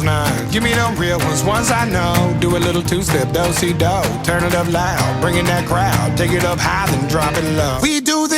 mine. Give me them real ones I know. Do a little two-step, do-si-do. Turn it up loud, bring in that crowd. Take it up high, then drop it low. We do this